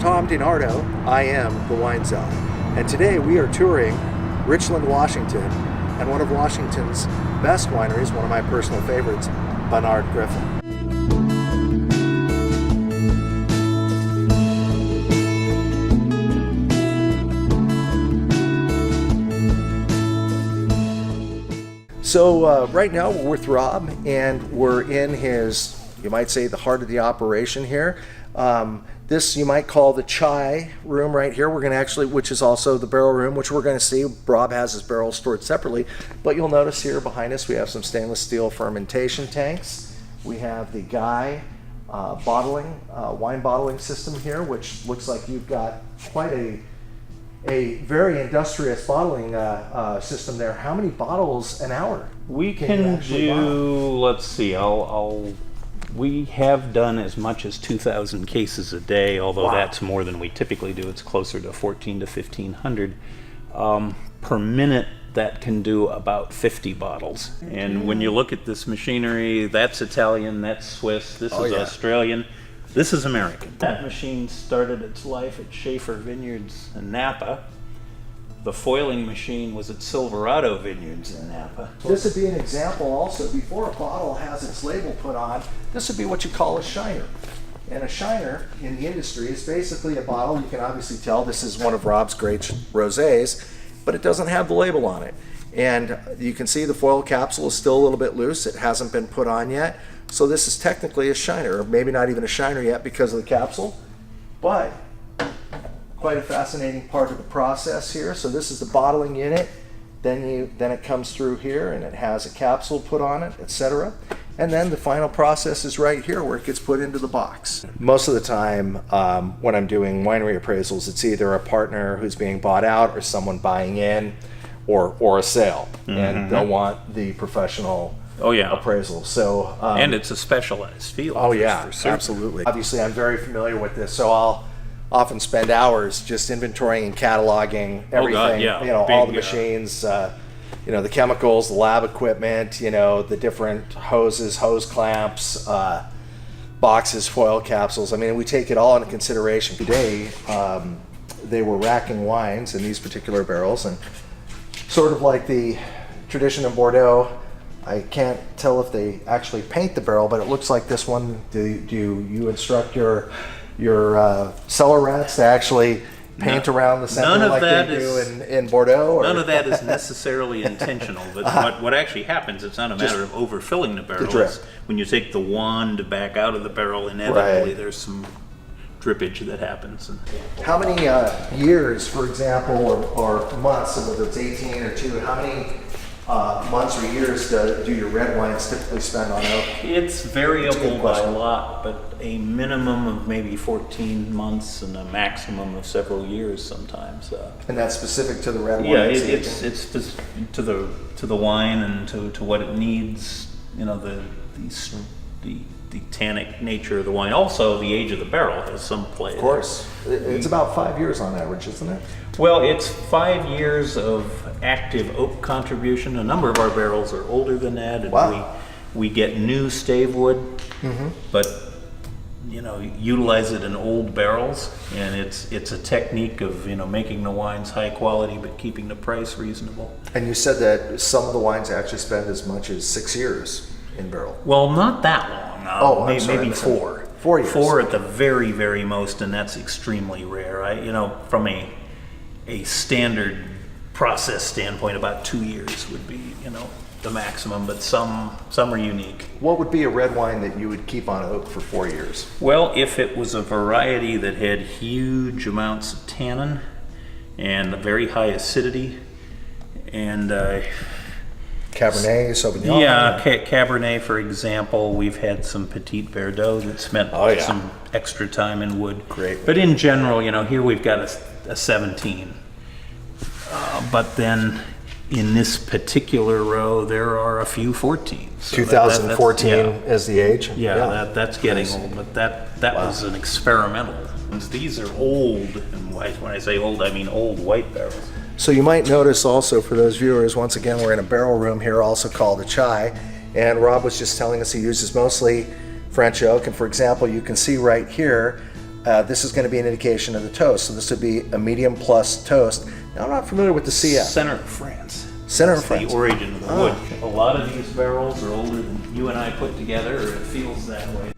Tom DiNardo. I am the Wine Zealot. And today we are touring Richland, Washington, and one of Washington's best wineries, one of my personal favorites, Barnard Griffin. So right now we're with Rob, and we're in his, you might say, the heart of the operation here. This you might call the chai room right here. We're going to actually, which is also the barrel room, which we're going to see. Rob has his barrels stored separately, but you'll notice here behind us we have some stainless steel fermentation tanks. We have the Guy bottling, wine bottling system here, which looks like you've got quite a very industrious bottling system there. How many bottles an hour? We can do, let's see, we have done as much as 2,000 cases a day, although that's more than we typically do. It's closer to 1,400 to 1,500. Per minute, that can do about 50 bottles. And when you look at this machinery, that's Italian, that's Swiss, this is Australian, this is American. That machine started its life at Schaefer Vineyards in Napa. The foiling machine was at Silverado Vineyards in Napa. This would be an example also, before a bottle has its label put on, this would be what you call a shiner. And a shiner in the industry is basically a bottle. You can obviously tell this is one of Rob's great rosés, but it doesn't have the label on it. And you can see the foil capsule is still a little bit loose. It hasn't been put on yet. So this is technically a shiner, or maybe not even a shiner yet because of the capsule, but quite a fascinating part of the process here. So this is the bottling unit. Then it comes through here and it has a capsule put on it, etc. And then the final process is right here where it gets put into the box. Most of the time when I'm doing winery appraisals, it's either a partner who's being bought out or someone buying in or a sale. And they'll want the professional appraisal. So and it's a specialized field. Oh yeah, absolutely. Obviously I'm very familiar with this, so I'll often spend hours just inventorying and cataloging everything. All the machines, the chemicals, the lab equipment, the different hoses, hose clamps, boxes, foil capsules. I mean, we take it all into consideration. Today they were racking wines in these particular barrels, and sort of like the tradition in Bordeaux, I can't tell if they actually paint the barrel, but it looks like this one. Do you instruct your cellar rats to actually paint around the center like they do in Bordeaux? None of that is necessarily intentional, but what actually happens, it's not a matter of overfilling the barrel. When you take the wand back out of the barrel, inevitably there's some drippage that happens. How many years, for example, or months, whether it's 18 or 2, how many months or years do your red wines typically spend on oak? It's variable by a lot, but a minimum of maybe 14 months and a maximum of several years sometimes. And that's specific to the red wine? Yeah, it's to the wine and to what it needs. The tannic nature of the wine. Also, the age of the barrel has some play. Of course. It's about 5 years on average, isn't it? Well, it's 5 years of active oak contribution. A number of our barrels are older than that, and we get new stave wood, but utilize it in old barrels, and it's a technique of making the wines high quality but keeping the price reasonable. And you said that some of the wines actually spend as much as 6 years in barrel. Well, not that long. Maybe 4. 4 years. 4 at the very, very most, and that's extremely rare. From a standard process standpoint, about 2 years would be, the maximum, but some are unique. What would be a red wine that you would keep on oak for 4 years? Well, if it was a variety that had huge amounts of tannin and a very high acidity and Cabernet, Sauvignon. Yeah, Cabernet, for example. We've had some Petit Verdot that spent some extra time in wood. Great. But in general, here we've got a 17. But then in this particular row, there are a few 14s. So 2014 is the age? Yeah, that's getting old, but that was an experimental. These are old, and when I say old, I mean old white barrels. So you might notice also, for those viewers, once again, we're in a barrel room here, also called a chai, and Rob was just telling us he uses mostly French oak, and for example, you can see right here, this is going to be an indication of the toast. So this would be a medium plus toast. Now I'm not familiar with the CF. Center of France. Center of That's France. the origin of the wood. A lot of these barrels are older than you and I put together, or it feels that way.